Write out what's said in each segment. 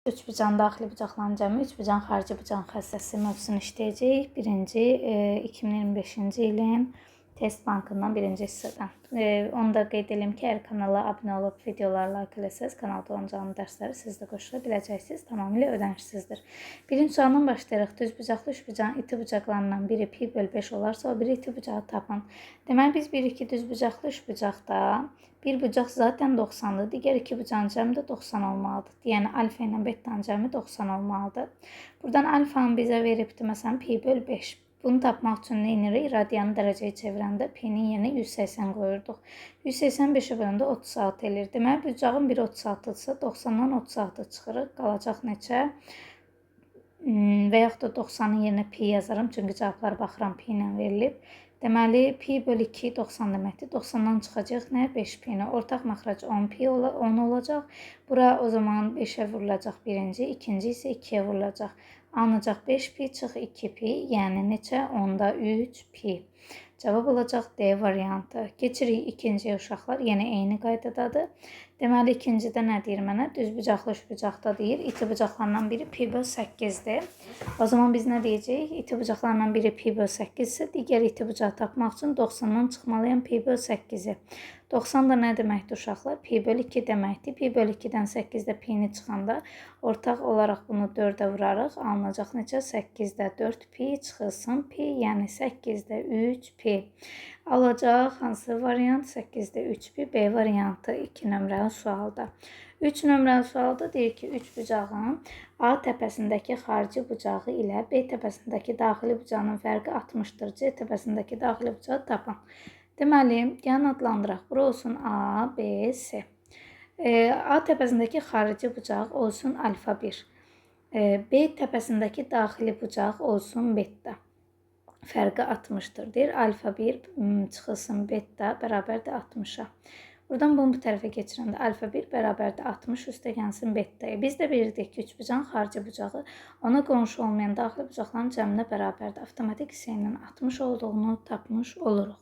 3 bucağın daxili bucaqların cəmi, 3 bucağın xarici bucağın xəstəsi mövzusunu işləyəcəyik. Birinci 2025-ci ilin test bankından birinci hissədən. Onu da qeyd edim ki, əgər kanala abunə olub videoları like eləsəz, kanalda olacağım dərsləri siz də qoşula biləcəksiniz. Tamamilə ödənişsizdir. Birinci sualdan başlayırıq. Düz bucaqlı 3 bucağın iti bucaqlarından biri pi bölü 5 olarsa, o biri iti bucağı tapın. Deməli, biz bilirik ki, düz bucaqlı 3 bucaqda bir bucaq zaten 90'dır. Digər iki bucağın cəmi də 90 olmalıdır. Yəni alfa ilə betanın cəmi 90 olmalıdır. Buradan alfanı bizə veribdir. Məsələn, pi bölü 5. Bunu tapmaq üçün nə edirik? Radianı dərəcəyə çevirəndə p'nin yerinə 180 qoyurduq. 185-ə böləndə 36 eləyir. Deməli, bucağın biri 36-dırsa, 90-dan 36 çıxırıq. Qalacaq neçə? Və yaxud da 90-ın yerinə pi yazarım. Çünki cavablara baxıram, pi ilə verilib. Deməli, pi bölü 2 90 deməkdir. 90-dan çıxacaq nə? 5 pi-nə. Ortaq məxrəc 10 pi 10 olacaq. Bura o zaman 5-ə vurulacaq birinci, ikinci isə 2-yə vurulacaq. Ancaq 5 pi çıx 2 pi, yəni neçə? 10-da 3 pi. Cavab olacaq D variantı. Keçirik ikinciyə uşaqlar. Yenə eyni qaydadadır. Deməli, ikincidə nə deyir mənə? Düz bucaqlı 3 bucaqda deyir. İti bucaqlarından biri pi bölü 8-dir. O zaman biz nə deyəcəyik? İti bucaqlarından biri pi bölü 8 isə digər iti bucağı tapmaq üçün 90-dan çıxmalıyam pi bölü 8-i. 90 da nə deməkdir uşaqlar? Pi bölü 2 deməkdir. Pi bölü 2-dən 8-də pi-ni çıxanda ortaq olaraq bunu 4-ə vurarıq. Alınacaq neçə? 8-də 4 pi çıxılsın pi, yəni 8-də 3 pi. Alacaq hansı variant? 8-də 3 pi. B variantı 2 nömrəli sualda. 3 nömrəli sualda deyir ki, 3 bucağın A təpəsindəki xarici bucağı ilə B təpəsindəki daxili bucağının fərqi 60-dır. C təpəsindəki daxili bucağı tapın. Deməli, gəlin adlandıraq. Bura olsun A, B, C. A təpəsindəki xarici bucaq olsun alfa 1. B təpəsindəki daxili bucaq olsun beta. Fərqi 60-dır. Deyir, alfa 1 çıxılsın beta bərabərdir 60-a. Buradan bunu bu tərəfə keçirəndə alfa 1 bərabərdir 60 üstə gəlsin betaya. Biz də bilirdik ki, 3 bucağın xarici bucağı ona qonşu olmayan daxili bucaqların cəminə bərabərdir. Avtomatik hissəylə 60 olduğunu tapmış oluruq.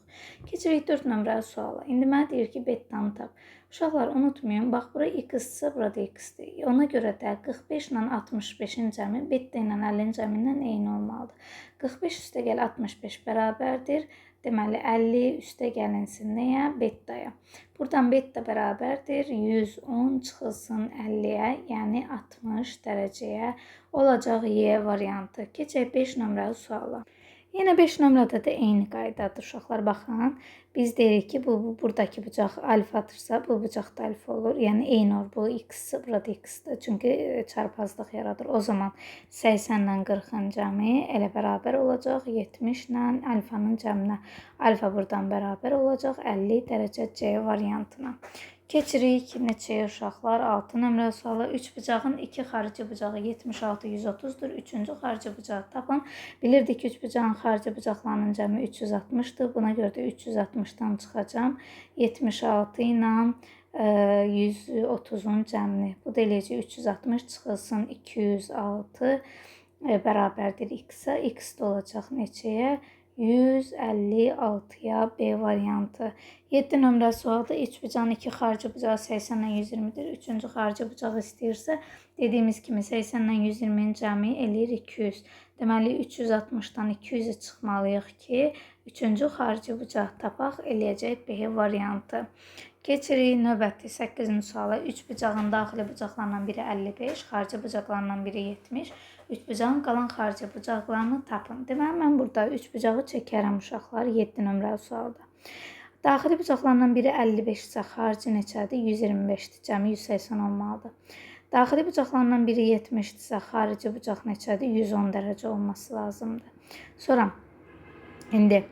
Keçirik 4 nömrəli suala. İndi mənə deyir ki, betanı tap. Uşaqlar, unutmayın, bax, bura x-sə, burada x-dir. Ona görə də 45 ilə 65-in cəmi beta ilə 50-in cəmindən eyni olmalıdır. 45 üstə gəl 65 bərabərdir. Deməli, 50 üstə gəlinsin nəyə? Betaya. Buradan beta bərabərdir. 110 çıxılsın 50-yə, yəni 60 dərəcəyə olacaq Y variantı. Keçək 5 nömrəli suala. Yenə 5 nömrədə də eyni qaydadır. Uşaqlar, baxın. Biz deyirik ki, buradakı bucaq alfadırsa, bu bucaq da alfa olur. Yəni, eyni olur. Bu x-dir, burada x-dir. Çünki çarpazlıq yaradır. O zaman 80 ilə 40-ın cəmi elə bərabər olacaq 70 ilə alfanın cəminə. Alfa buradan bərabər olacaq 50 dərəcə C variantına. Keçirik neçəyə uşaqlar? 6 nömrəli suala. 3 bucağın 2 xarici bucağı 76, 130-dur. 3-cü xarici bucağı tapın. Bilirdik ki, 3 bucağın xarici bucaqlarının cəmi 360-dır. Buna görə də 360-dan çıxacam. 76 ilə 130-un cəmini. Bu da eləyəcək 360 çıxılsın 206 bərabərdir x-a. X də olacaq neçəyə? 156-ya B variantı. 7 nömrəli sualda 3 bucağın 2 xarici bucağı 80 ilə 120-dir. 3-cü xarici bucağı istəyirsə, dediyimiz kimi 80 ilə 120-nin cəmi eləyir 200. Deməli, 360-dan 200-ə çıxmalıyıq ki, 3-cü xarici bucağı tapaq, eləyəcək B variantı. Keçirik növbəti 8-ci suala. 3 bucağın daxili bucaqlarından biri 55, xarici bucaqlarından biri 70. 3 bucağın qalan xarici bucaqlarını tapın. Deməli, mən burada 3 bucağı çəkərəm uşaqlar 7 nömrəli sualda. Daxili bucaqlarından biri 55 isə xarici neçədir? 125-dir. Cəmi 180 olmalıdır. Daxili bucaqlarından biri 70-dirsə xarici bucaq neçədir? 110 dərəcə olması lazımdır. Sonra, indi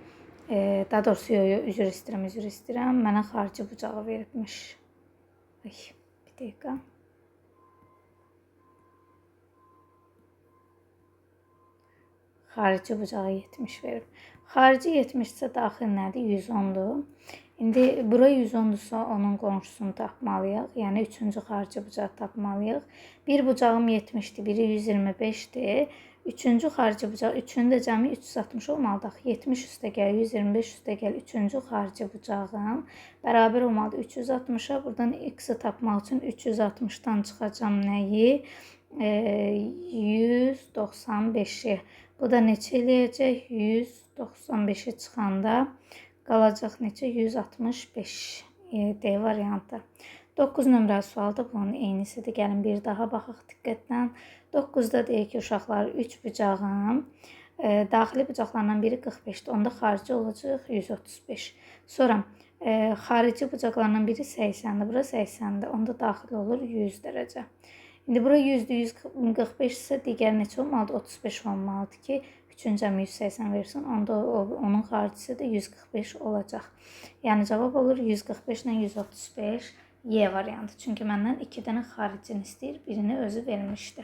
daha doğrusu üzr istəyirəm. Mənə xarici bucağı veribmiş. Bir dəqiqə. Xarici bucağı 70 verib. Xarici 70-sə daxil nədir? 110-dur. İndi bura 110-dursa onun qonşusunu tapmalıyıq. Yəni 3-cü xarici bucağı tapmalıyıq. Bir bucağım 70-dir, biri 125-dir. 3-cü xarici bucaq, 3-ün də cəmi 360 olmalıdır. 70 üstə gəl, 125 üstə gəl, 3-cü xarici bucağım bərabər olmalıdır 360-a. Buradan x-i tapmaq üçün 360-dan çıxacam nəyi? 195'i. Bu da neçə eləyəcək? 195'e çıxanda qalacaq neçə? 165 D variantı. 9 nömrəli sualda bunun eynisidir. Gəlin bir daha baxaq diqqətlə. 9-da deyir ki, uşaqlar 3 bucağın daxili bucaqlarından biri 45'dir. Onda xarici olacaq 135. Sonra xarici bucaqlarından biri 80'dir. Bura 80'dir. Onda daxil olur 100 dərəcə. İndi bura 100'dür, 145 ise digər neçə olmalıdır? 35 olmalıdır ki, 3-ün cəmi 180 versin. Onda onun xaricisi də 145 olacaq. Yəni cavab olur 145 ilə 135 Y variantı. Çünki məndən 2 dənə xaricini istəyir, birini özü vermişdi.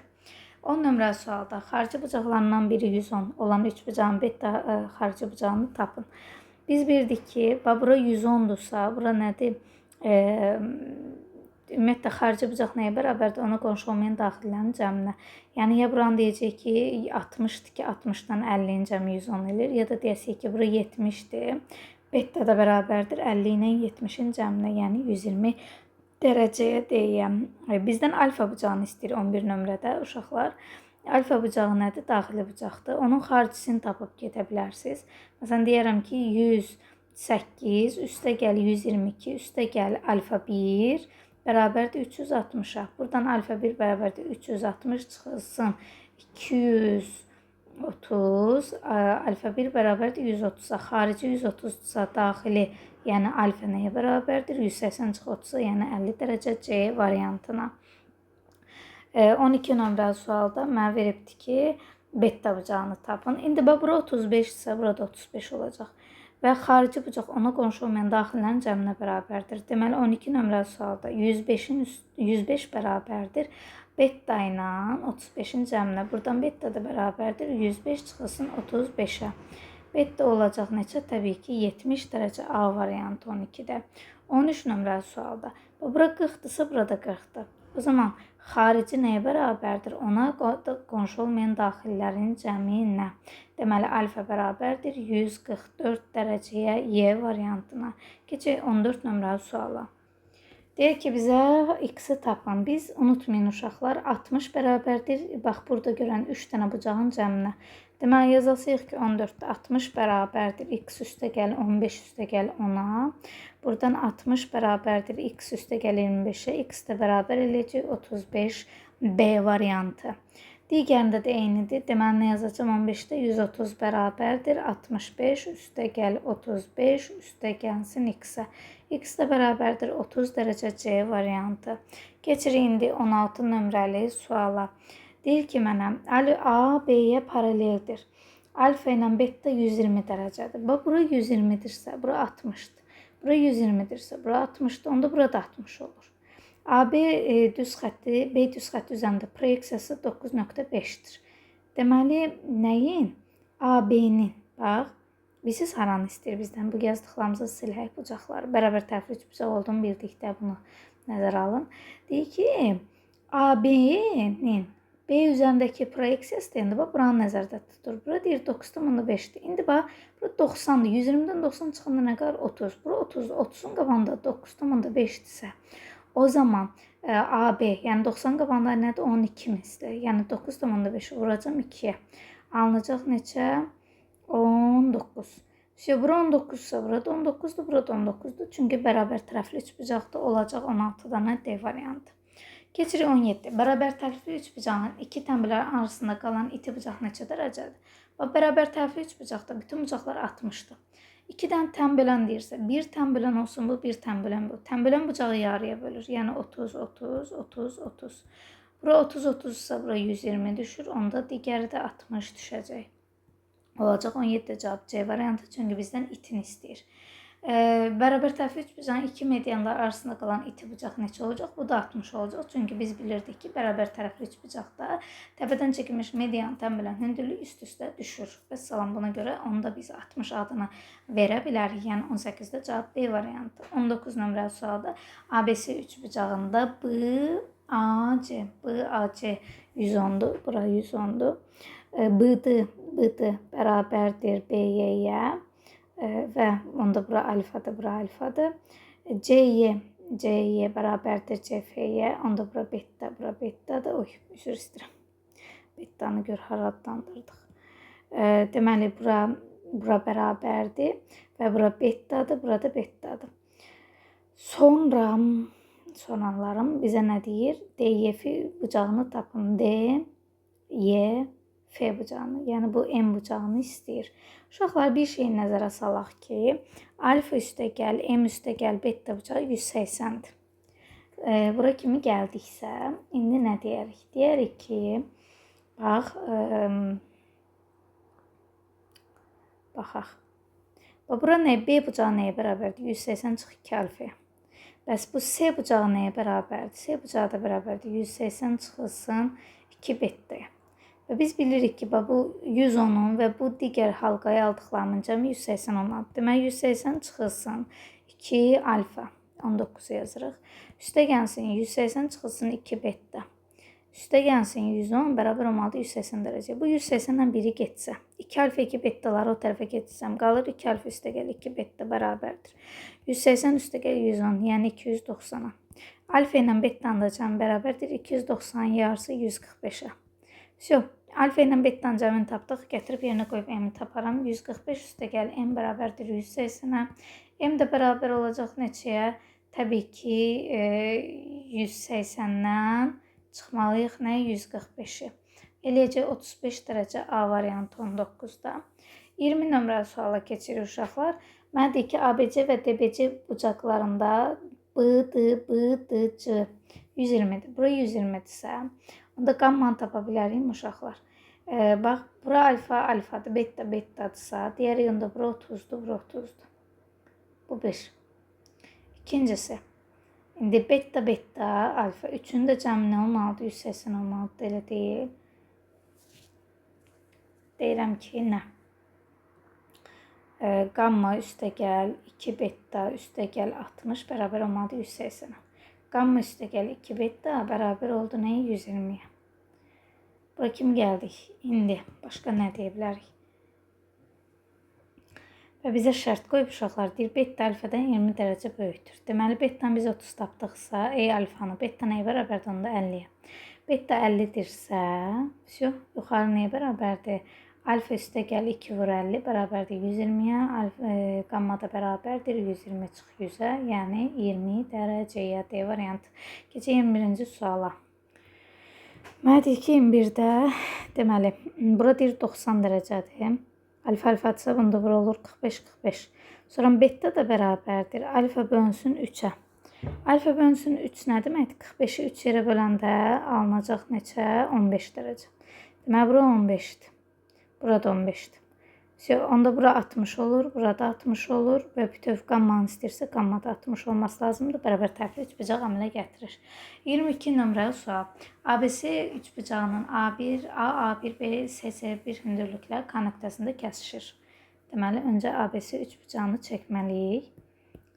10 nömrəli sualda xarici bucaqlarından biri 110 olan 3 bucağın beta xarici bucağını tapın. Biz bildik ki, bura 110'dursa, bura nədir? Ümumiyyətlə, xarici bucaq nəyə bərabərdir? Ona qonşu olmayan daxillərin cəminə. Yəni, ya buranı deyəcək ki, 60'dır ki, 60'dan 50'nin cəmi 110 edir. Ya da deyəcək ki, bura 70'dir. Beta da bərabərdir 50 ilə 70'in cəminə, yəni 120 dərəcəyə deyəm. Bizdən alfa bucağını istəyir 11 nömrədə uşaqlar. Alfa bucağı nədir? Daxili bucaqdır. Onun xaricisini tapıb gedə bilərsiniz. Məsələn, deyərəm ki, 108 üstə gəl 122 üstə gəl alfa 1 bərabərdir 360'a. Buradan alfa 1 bərabərdir 360 çıxılsın 230. Alfa 1 bərabərdir 130'a. Xarici 130'sa daxili, yəni alfa nəyə bərabərdir? 180 çıx 30'a, yəni 50 dərəcə C variantına. 12 nömrəli sualda mənə veribdir ki, beta bucağını tapın. İndi bura 35 ise burada 35 olacaq. Və xarici bucaq ona qonşu olmayan daxillərin cəminə bərabərdir. Deməli, 12 nömrəli sualda 105 bərabərdir beta ilə 35'in cəminə. Buradan beta da bərabərdir 105 çıxılsın 35'ə. Beta olacaq neçə? Təbii ki, 70 dərəcə A variantı 12'də. 13 nömrəli sualda. Bura 40'dırsa, burada 40'dır. O zaman xarici nəyə bərabərdir? Ona qonşu olmayan daxillərin cəmi nə? Deməli, alfa bərabərdir 144 dərəcəyə Y variantına. Keçək 14 nömrəli suala. Deyir ki, bizə X-i tapın. Biz unutmayın uşaqlar, 60 bərabərdir. Bax, burada görən 3 dənə bucağın cəminə. Deməli, yazasıyıq ki, 14'də 60 bərabərdir. X üstə gəl 15 üstə gəl 10'a. Buradan 60 bərabərdir. X üstə gəl 25'ə. X də bərabər eləyəcək 35 B variantı. Digərində də eynidir. Deməli, nə yazacağım? 15'də 130 bərabərdir. 65 üstə gəl 35 üstə gəlsin X-ə. X də bərabərdir 30 dərəcə C variantı. Keçirik indi 16 nömrəli suala. Deyir ki, mənə A, B-yə paraleldir. Alfa ilə beta 120 dərəcədir. Bax, bura 120'dirsə, bura 60'dır. Bura 120'dirsə, bura 60'dır. Onda burada 60 olur. AB düz xətti, B düz xətti üzərində proyeksiyası 9.5'dir. Deməli, nəyin? AB-nin. Bax, bilirsiniz haranı istəyir bizdən? Bu yazdıqlarımızı silhək bucaqları. Bərabər tərəfli 3 bucaq olduğunu bildikdə bunu nəzərə alın. Deyir ki, AB-nin B üzərindəki proyeksiyası deyəndə, bax, buranı nəzərdə tutur. Bura deyir 9.5'dir. İndi bax, bura 90'dır. 120'dən 90 çıxanda nə qədər? 30. Bura 30. 30'un qabağında 9.5'dirsə, o zaman AB, yəni 90 qabağında nədir? 12'mizdir. Yəni 9.5'i vuracam 2'yə. Alınacaq neçə? 19. Bura 19'sa, burada 19'dur, burada 19'dur. Çünki bərabər tərəfli 3 bucaqda olacaq 16 dənə D variantı. Keçirik 17. Bərabər tərəfli 3 bucağın 2 tənbələrin arasında qalan iti bucaq neçə dərəcədir? Bərabər tərəfli 3 bucaqda bütün bucaqlar 60'dır. 2 dənə tənbələn deyirsə, 1 tənbələn olsun bu, 1 tənbələn bu. Tənbələn bucağı yarıya bölür. Yəni 30, 30, 30, 30. Bura 30, 30'sa bura 120 düşür. Onda digəri də 60 düşəcək. Olacaq 17 cavab C variantı, çünki bizdən itini istəyir. Bərabər tərəfli 3 bucağın 2 medianlar arasında qalan iti bucaq neçə olacaq? Bu da 60 olacaq. Çünki biz bilirdik ki, bərabər tərəfli 3 bucaqda təpədən çəkilmiş median tənbələn hündürlüyü üst-üstə düşür. Və salam, buna görə onda biz 60 adını verə bilərik. Yəni 18'də cavab B variantı. 19 nömrəli sualda ABC 3 bucağında BAC 110'dur. Bura 110'dur. BD bərabərdir BY-yə və onda bura alfadır, bura alfadır. CY C'ye bərabərdir CF-yə. Onda bura beta, bura betadır. Oy, üzr istəyirəm. Betanı gör hara adlandırdıq. Deməli, bura bərabərdir və bura betadır, burada betadır. Sonralarım bizə nə deyir? DF bucağını tapın. D, Y, F bucağını. Yəni bu M bucağını istəyir. Uşaqlar, bir şey nəzərə salaq ki, alfa üstəgəl, M üstəgəl, beta bucağı 180-dir. Bura kimi gəldiksə, indi nə deyərik? Deyərik ki, bax, baxaq. Bura nə? B bucağı nəyə bərabərdir? 180 çıx 2 alfaya. Bəs bu C bucağı nəyə bərabərdir? C bucağı da bərabərdir 180 çıxılsın 2 betaya. Və biz bilirik ki, bu 110-un və bu digər halqaya aldıqlarının cəmi 180 olmalıdır. Deməli, 180 çıxılsın 2 alfa. 19 yazırıq. Üstə gəlsin 180 çıxılsın 2 beta. Üstə gəlsin 110 bərabər olmalıdır 180 dərəcə. Bu 180-dən biri getsə, 2 alfa 2 betaları o tərəfə getsəm, qalır 2 alfa üstə gəl 2 beta bərabərdir. 180 üstə gəl 110, yəni 290-a. Alfa ilə betanın da cəmi bərabərdir 290 yarısı 145-ə. Alfa ilə betanın cəmini tapdıq. Gətirib yerinə qoyub M-i taparam. 145 üstə gəl M bərabərdir 180-ə. M də bərabər olacaq neçəyə? Təbii ki, 180-dən çıxmalıyıq nə? 145-i. Eləcə 35 dərəcə A variantı 19-da. 20 nömrəli suala keçirik uşaqlar. Mənə deyir ki, ABC və DBC bucaqlarında BD, 120-dir. Bura 120-dirsə, onda qammanı tapa bilərik uşaqlar. Bax, bura alfa, alfadır, beta, betadırsa, deyərik onda bura 30-dur, bura 30-dur. Bu 1. İkincisi, indi beta, beta, alfa. Üçün də cəmi nə olmalıdır? 180 olmalıdır, elə deyil. Deyirəm ki, nə? Qamma üstə gəl 2 beta üstə gəl 60 bərabər olmalıdır 180-ə. Qamma üstə gəl 2 beta bərabər oldu nəyə? 120-yə. Bura kimi gəldik? İndi başqa nə deyə bilərik? Və bizə şərt qoyub uşaqlar deyir, beta alfadan 20 dərəcə böyükdür. Deməli, betanı biz 30 tapdıqsa, alfanı, beta nəyə bərabərdir? Onda 50-yə. Beta 50-dirsə, yuxarı nəyə bərabərdir? Alfa üstə gəl 2 vur 50 bərabərdir 120-yə. Qamma da bərabərdir 120 çıx 100-ə, yəni 20 dərəcəyə. D variantı. Keçək 21-ci suala. Mənə deyir ki, 21-də, deməli, bura deyir 90 dərəcədir. Alfa alfadırsa, bunda bura olur 45-45. Sonra beta da bərabərdir. Alfa bölünsün 3-ə. Alfa bölünsün 3 nə deməkdir? 45-i 3 yerə böləndə alınacaq neçə? 15 dərəcə. Deməli, bura 15-dir. Burada 15-dir. Onda bura 60 olur, burada 60 olur və bütöv qammanı istəyirsə, qammada 60 olması lazımdır. Bərabər tərəfli üçbucaq əmələ gətirir. 22 nömrəli sual. ABC üçbucağının A1, A1, B, C1 hündürlüklər K nöqtəsində kəsişir. Deməli, öncə ABC üçbucağını çəkməliyik.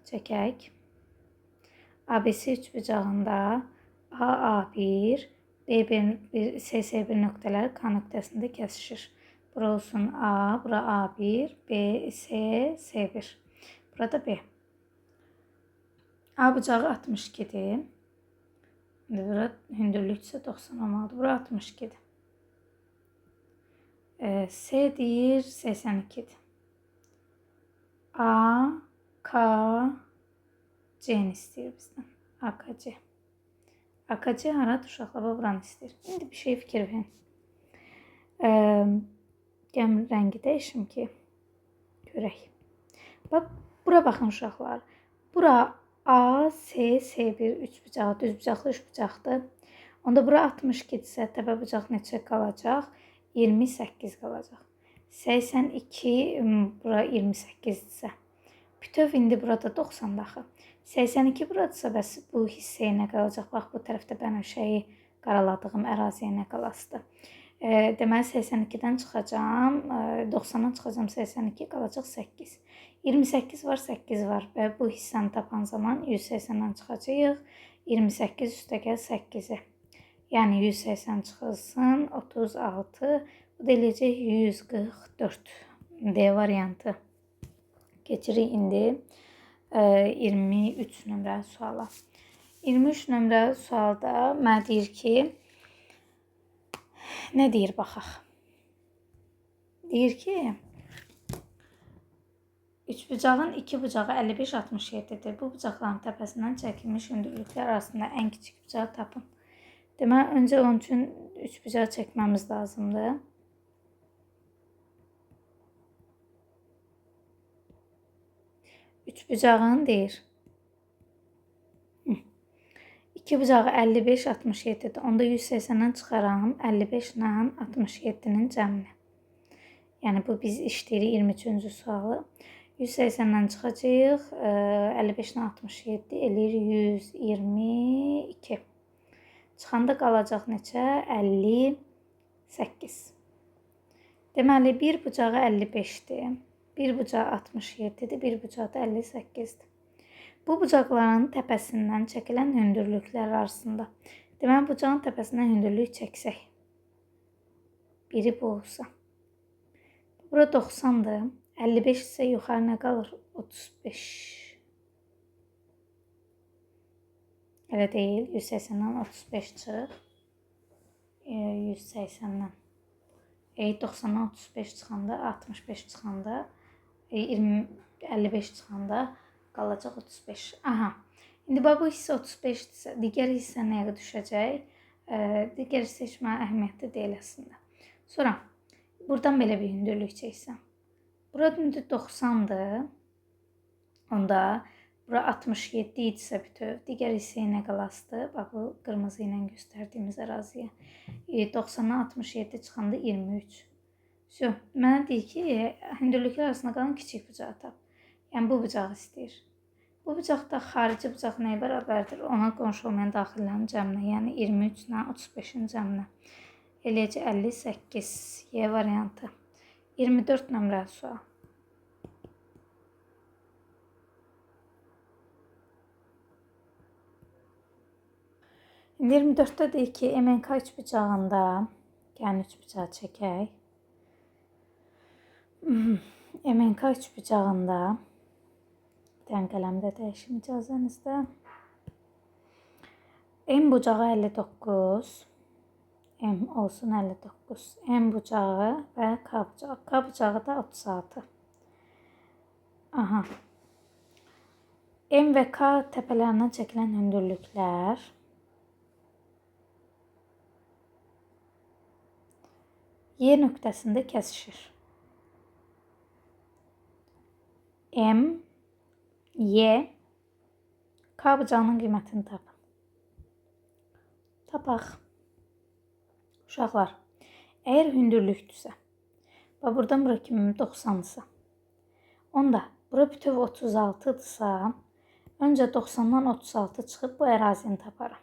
Çəkək. ABC üçbucağında A1, B1, C1 nöqtələri K nöqtəsində kəsişir. Bura olsun A, bura A1, B, C, C1. Burada B. A bucağı 62-dir. Bura hündürlüksə 90 olmalıdır. Bura 62-dir. C deyir 82-dir. A, K, C-ni istəyir bizdən. A, K, C. A, K, C haradır uşaqlar? Buranı istəyir. İndi bir şey fikir verin. Gəl rəngi dəyişim ki, görək. Bura baxın uşaqlar. Bura A, C, C1 üçbucağı, düzbucaqlı üçbucaqdır. Onda bura 62-dirsə, təpə bucaq neçə qalacaq? 28 qalacaq. 82, bura 28-dirsə. Bütöv indi burada 90 daxı. 82 buradırsa, bəs bu hissəyə nə qalacaq? Bax, bu tərəfdə bənövşəyi qaraladığım əraziyə nə qalasıdır? Deməli, 82-dən çıxacam, 90-dan çıxacam 82, qalacaq 8. 28 var, 8 var və bu hissəni tapan zaman 180-dən çıxacaq, 28 üstə gəl 8-i. Yəni 180 çıxılsın, 36, bu da eləyəcək 144. D variantı. Keçirik indi 23 nömrəli suala. 23 nömrəli sualda mənə deyir ki, nə deyir baxaq. Deyir ki, üçbucağın iki bucağı 55-67-dir. Bu bucaqların təpəsindən çəkilmiş hündürlüklər arasında ən kiçik bucağı tapın. Deməli, öncə onun üçün üçbucağı çəkməmiz lazımdır. Üçbucağın deyir. İki bucağı 55-67-dir. Onda 180-dən çıxaram 55 ilə 67-nin cəmini. Yəni, bu biz işləyirik 23-cü sualı. 180-dən çıxacaq, 55 ilə 67 eləyir 122. Çıxanda qalacaq neçə? 58. Deməli, bir bucağı 55-dir, bir bucağı 67-dir, bir bucağı da 58-dir. Bu bucaqların təpəsindən çəkilən hündürlüklər arasında. Deməli, bucağın təpəsindən hündürlük çəksək. Biri bu olsa. Bura 90-dır. 55 isə yuxarı nə qalır? 35. Elə deyil. 180-dən 35 çıx. 180-dən. 90-dan 35 çıxanda, 65 çıxanda, 55 çıxanda qalacaq 35. Aha. İndi bu hissə 35-dirsə, digər hissə nəyə düşəcək? Digər hissə heç mənə əhəmiyyətli deyil əslində. Sonra, buradan belə bir hündürlük çəksən. Burada indi 90-dır. Onda bura 67 idisə bütöv. Digər hissəyə nə qalasıdır? Bax, bu qırmızı ilə göstərdiyimiz əraziyə. 90-dan 67 çıxanda 23. Mənə deyir ki, hündürlüklər arasında qalan kiçik bucağı tap. Yəni, bu bucağı istəyir. Bu bucaqda xarici bucaq nəyə bərabərdir? Ona qonşu olmayan daxillərin cəminə, yəni 23 ilə 35-in cəminə. Eləcə 58 Y variantı. 24 nömrəli sual. İndi 24-də deyir ki, MNK üçbucağında, yəni üçbucağı çəkək. MNK üçbucağında, bir dənə qələmdə dəyişim icazənizdə. M bucağı 59, M olsun 59, M bucağı və K bucağı. K bucağı da 36. Aha. M və K təpələrindən çəkilən hündürlüklər Y nöqtəsində kəsişir. M, Y, K bucağının qiymətini tapın. Tapaq. Uşaqlar, əgər hündürlükdürsə, və buradan bura kimi 90-dırsa, onda bura bütöv 36-dırsa, öncə 90-dan 36 çıxıb bu ərazini taparım.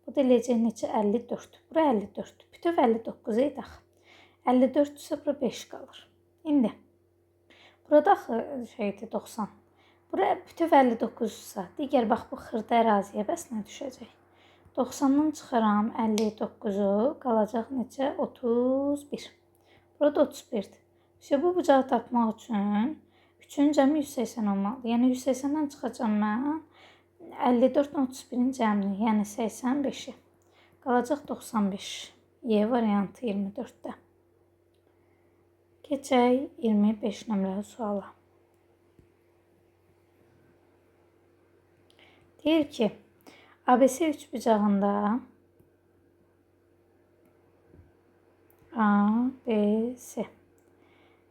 Bu da eləyəcək neçə? 54. Bura 54. Bütöv 59 idi axı. 54-dürsə, bura 5 qalır. İndi, burada axı şeydir 90. Bura bütöv 59-dursa, digər bax bu xırda əraziyə bəs nə düşəcək? 90-dan çıxaram 59-u, qalacaq neçə? 31. Burada 31-dir. Bu bucağı tapmaq üçün 3-ün cəmi 180 olmalıdır. Yəni 180-dən çıxacam mən 54-dən 31-in cəmini, yəni 85-i. Qalacaq 95. Y variantı 24-də. Keçək 25 nömrəli suala. Deyir ki, ABC üçbucağında A, B, C.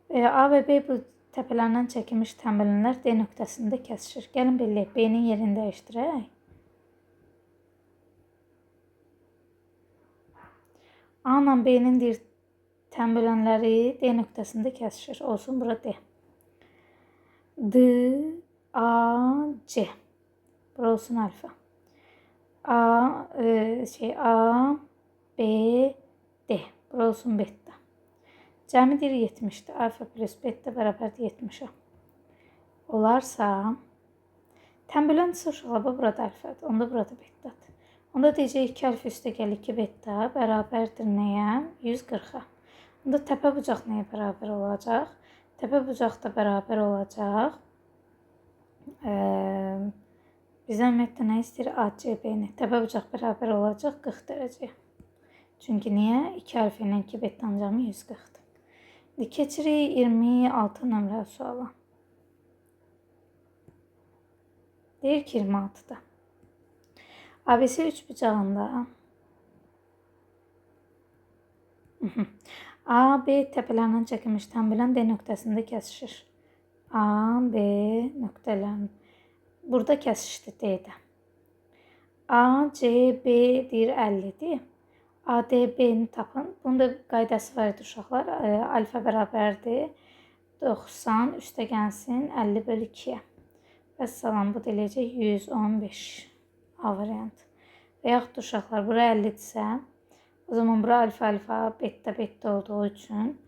A və B bu təpələrindən çəkilmiş təmbəlinlər D nöqtəsində kəsişir. Gəlin belirləyək. B-nin yerini dəyişdirək. A ilə B-nin deyir təmbölənləri D nöqtəsində kəsişir. Olsun, bura D. D, A, C. Bura olsun alfa. A, B, D. Bura olsun beta. Cəmi deyir 70-dir. Alfa plus beta bərabərdir 70-ə. Olarsa, təmböləndirsə uşaqlar, burada alfadır. Onda burada betadır. Onda deyəcək 2 alfa üstə gəl 2 beta bərabərdir nəyə? 140-a. Onda təpə bucaq nəyə bərabər olacaq? Təpə bucaq da bərabər olacaq Bizə ümumiyyətlə nə istəyir? ACB-ni. Təpə bucaq bərabər olacaq 40 dərəcəyə. Çünki niyə? 2 alfa ilə 2 bettanın cəmi 140-dır. İndi keçirik 26 nömrəli suala. Deyir ki 26-da. ABC üçbucağında A, B təpələrindən çəkilmiş tənbələn D nöqtəsində kəsişir. A, B nöqtələrin. Burada kəsişdi D-də. A, C, B deyir 50-dir. ADB-ni tapın. Bunun da qaydası var idi uşaqlar. Alfa bərabərdir 90 üstəgəlsin 50 bölü 2-yə. Vəssalam, bu da eləyəcək 115. A variantı. Və yaxud da uşaqlar, bura 50-dirsə, o zaman bura alfa beta olduğu üçün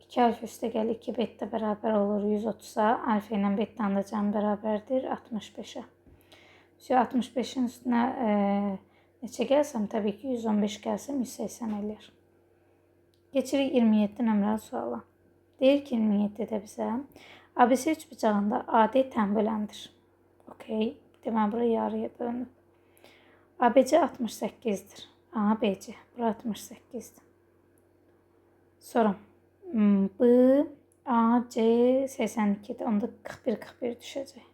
2 alfa üstəgəl 2 beta bərabər olur 130-a. Alfa ilə betanın da cəmi bərabərdir 65-ə. 65-in üstünə neçə gəlsəm, təbii ki 115 gəlsəm 180 eləyir. Keçirik 27 nömrəli suala. Deyir ki 27-də bizə ABC üçbucağında AD tənböləndir. Okey. Deməli, bura yarıya bölünüb. ABC 68-dir. ABC. Bura 68-dir. Sonra B, AC 82-dir. Onda 41 düşəcək.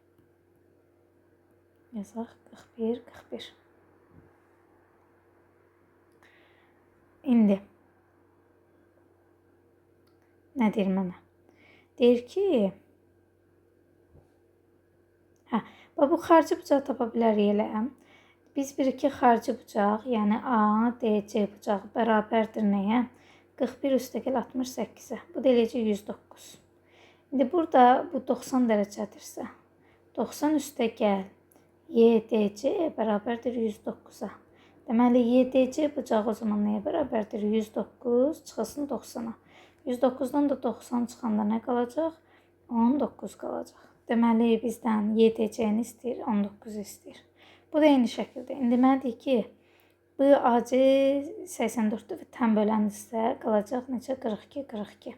Yazaq 41. İndi nə deyir mənə? Deyir ki, bu xarici bucağı tapa bilərik elə. Biz bilik ki, xarici bucaq, yəni ADC bucağı bərabərdir nəyə? 41 üstəgəl 68-ə. Bu da eləyəcək 109. İndi burada bu 90 dərəcədirsə, 90 üstəgəl YDC bərabərdir 109-a. Deməli, YDC bucağı o zaman nəyə bərabərdir? 109 çıxılsın 90-a. 109-dan da 90 çıxanda nə qalacaq? 19 qalacaq. Deməli, bizdən YDC-ni istəyir, 19 istəyir. Bu da eyni şəkildə. İndi mənə deyir ki, BAC 84-dür və tənböləndirsə qalacaq neçə? 42.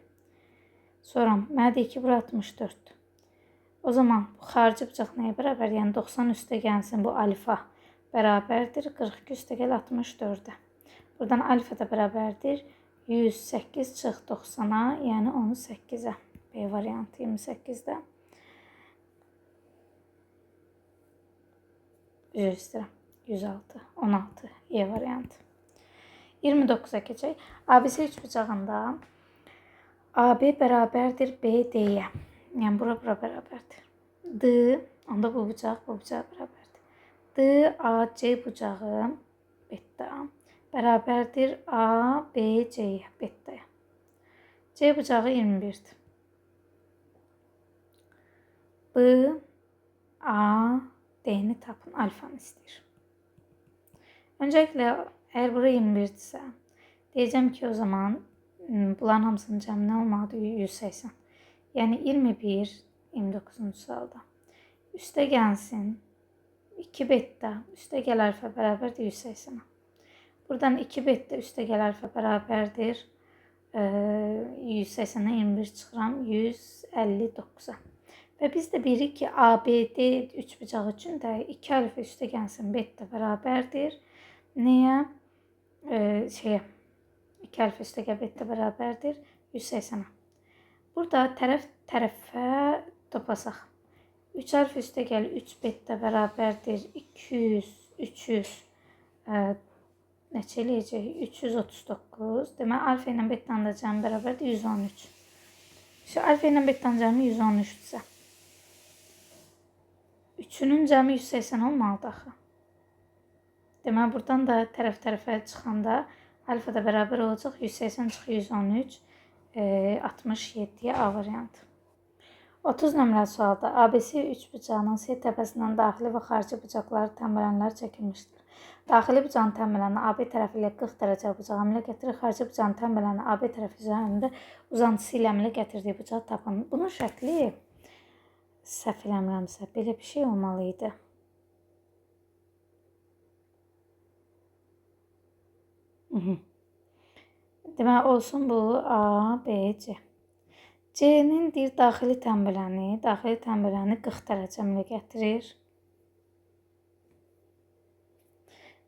Sonra mənə deyir ki, bura 64-dür. O zaman bu xarici bucaq nəyə bərabər? Yəni 90 üstəgəlsin bu alfa bərabərdir 42 üstəgəl 64-ə. Buradan alfa da bərabərdir 108 çıx 90-a, yəni 18-ə. B variantı 28-də. Üzr istəyirəm. 106, 16. E variantı. 29-a keçək. ABC üçbucağında AB bərabərdir BD-yə. Yəni bura bərabərdir. D, onda bu bucaq bərabərdir. DAC bucağı beta bərabərdir ABC-yə, betaya. C bucağı 21-dir. BAD-ni tapın, alfanı istəyir. Öncəliklə, əgər bura 21-dirsə, deyəcəm ki, o zaman bunların hamısının cəmi nə olmalıdır? 180. Yəni 21, 29-cu sualda. Üstə gəlsin 2 beta üstəgəl alfa bərabərdir 180-a. Buradan 2 beta üstəgəl alfa bərabərdir 180-a 21 çıxıram 159-a. Və biz də bilirik ki, ABD üçbucağı üçün də 2 alfa üstəgəlsin beta bərabərdir. Nəyə? 2 alfa üstəgəl beta bərabərdir 180-a. Burada tərəfə toplasaq. 3 alfa üstəgəl 3 beta bərabərdir 200, 300, neçə eləyəcək? 339. Deməli, alfa ilə betanın da cəmi bərabərdir 113. Alfa ilə betanın cəmi 113-dürsə. 3-ünün cəmi 180 olmalıdır axı. Deməli, buradan da tərəf-tərəfə çıxanda alfa da bərabər olacaq 180 çıxı 113, 67-yə A variantı. 30 nömrəli sualda ABC üçbucağının C təpəsindən daxili və xarici bucaqları tənbələnlər çəkilmişdir. Daxili bucağın tənbələni AB tərəfi ilə 40 dərəcə bucağı əmələ gətirir. Xarici bucağın tənbələni AB tərəfi üzərində uzantısı ilə əmələ gətirdiyi bucağı tapın. Bunun şəkli səhv eləmirəmsə belə bir şey olmalı idi. Deməli, olsun bu A, B, C. C-nin deyir daxili tənbələni 40 dərəcəmlə gətirir.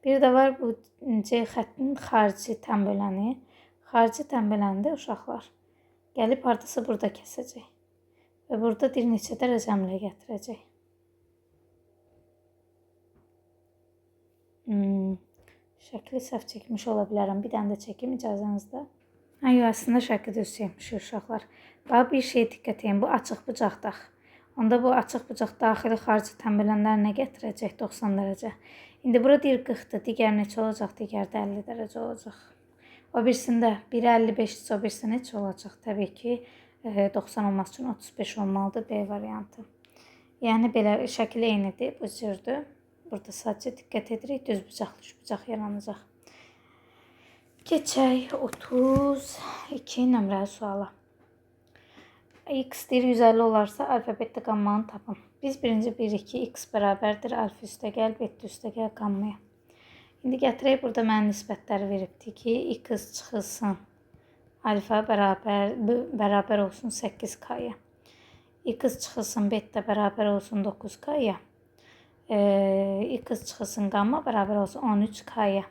Bir də var bu C xəttinin xarici tənbələni. Xarici tənbələni də uşaqlar gəlib hardasa burada kəsəcək. Və burada bir neçə dərəcəmlə gətirəcək. Şəkli səhv çəkmiş ola bilərəm. Bir dənə də çəkim icazənizlə. Əslində şəkli düz çəkmişik uşaqlar. Bax bir şey diqqət edin. Bu açıq bucaqdaq. Onda bu açıq bucaq daxili xarici tənbələnlər nə gətirəcək? 90 dərəcə. İndi bura deyir 40-dır. Digər neçə olacaq? Digər də 50 dərəcə olacaq. O birisində 1.55-dirsə, o birisində neçə olacaq? Təbii ki, 90 olması üçün 35 olmalıdır B variantı. Yəni belə şəkil eynidir, bu cürdür. Burada sadəcə diqqət edirik, düz bucaqlı üç bucaq yaranacaq. Keçək 32 nömrəli suala. X deyir 150 olarsa alfabetdə qammanı tapın. Biz birinci bilirik ki, X bərabərdir alfa üstəgəl, beta üstəgəl qammaya. İndi gətirək, burada mənə nisbətləri veribdir ki, X çıxılsın alfa bərabər olsun 8K-ya. X çıxılsın beta bərabər olsun 9K-ya. X çıxılsın qamma bərabər olsun 13K-ya.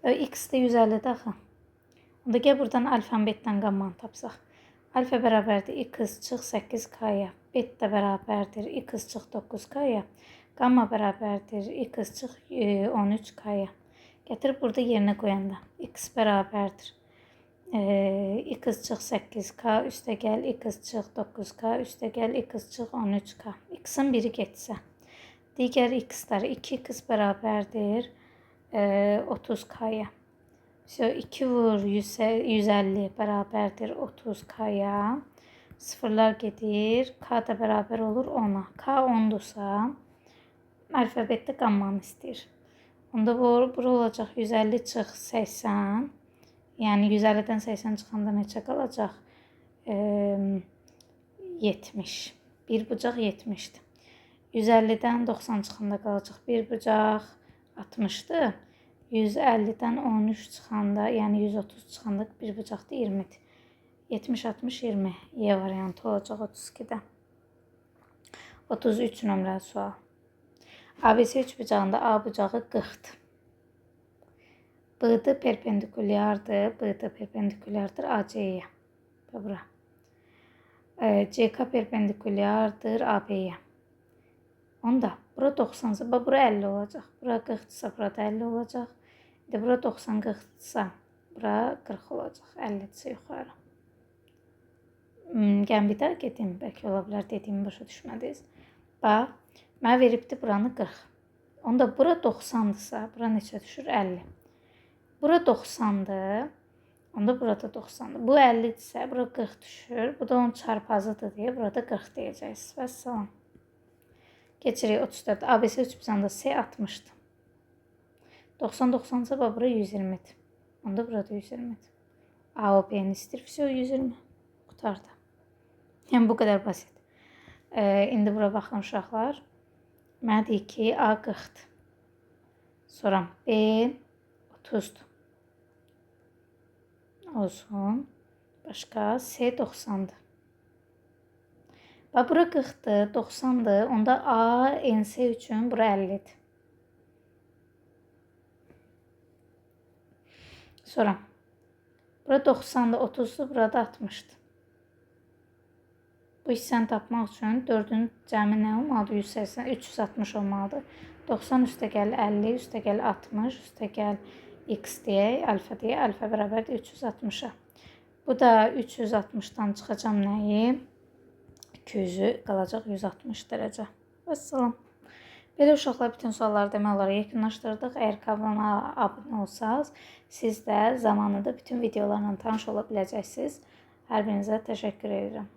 X də 150-dir axı. Onda gəl buradan alfanın betadan qammanı tapsaq. Alfa bərabərdir X çıx 8K-ya. Beta bərabərdir X çıx 9K-ya. Qamma bərabərdir X çıx 13K-ya. Gətirib burada yerinə qoyanda. X bərabərdir X çıx 8K üstəgəl X çıx 9K üstəgəl X çıx 13K. X-in biri getsə. Digər X-lər 2X bərabərdir 30K-ya. 2 vur 150 bərabərdir 30K-ya. Sıfırlar gedir. K da bərabər olur 10-a. K 10-dursa alfabetdə qammanı istəyir. Onda bura olacaq 150 çıx 80. Yəni 150-dən 80 çıxanda neçə qalacaq? 70. Bir bucaq 70-dir. 150-dən 90 çıxanda qalacaq. Bir bucaq 60-dır. 150-dən 13 çıxanda, yəni 130 çıxanda bir bucaqda 20-dir. 70, 60, 20. E variantı olacaq 32-də. 33 nömrəli sual. ABC üç bucağında A bucağı 40-dır. B-də perpendikulyardır. B-də perpendikulyardır AC-yə. Bura. CK perpendikulyardır AB-yə. Onda bura 90-sa, bura 50 olacaq. Bura 40-dırsa, bura da 50 olacaq. İndi bura 90-40-dırsa, bura 40 olacaq. 50-dirsə yuxarı. Gəlin bir daha gedim. Bəlkə ola bilər dediyimi başa düşmədiniz. Bax, mənə veribdir buranı 40. Onda bura 90-dırsa, bura neçə düşür? 50. Bura 90-dır. Onda burada 90-dır. Bu 50-dirsə, bura 40 düşür. Bu da onun çarpazıdır deyə burada 40 deyəcəksiniz. Vəssalam. Keçirik 34. ABC üç bucağında S 60-dır. 90-90-sa bura 120-dir. Onda burada 120-dir. A o B-ni istəyir. Vəsə 120. Qutardı. Yəni bu qədər basit. İndi bura baxın uşaqlar. Mənə deyir ki, A 40-dır. Sonra B 30-dur. Olsun. Başqa S 90-dır. Bax, bura 40-dır, 90-dır. Onda A, NS üçün bura 50-dir. Sonra bura 90-dır, 30-dur, burada 60-dır. Bu hissəni tapmaq üçün 4-ün cəmi nə olmalıdır? 180, 360 olmalıdır. 90 üstəgəl 50, üstəgəl 60, üstəgəl X deyək, alfa deyək. Alfa bərabərdir 360-a. Bu da 360-dan çıxacam nəyi? 200-ü qalacaq 160 dərəcə. Vəssalam. Belə uşaqlar bütün sualları demək olar yekunlaşdırdıq. Əgər kanala abunə olsanız, siz də zamanında bütün videolarla tanış ola biləcəksiniz. Hər birinizə təşəkkür edirəm.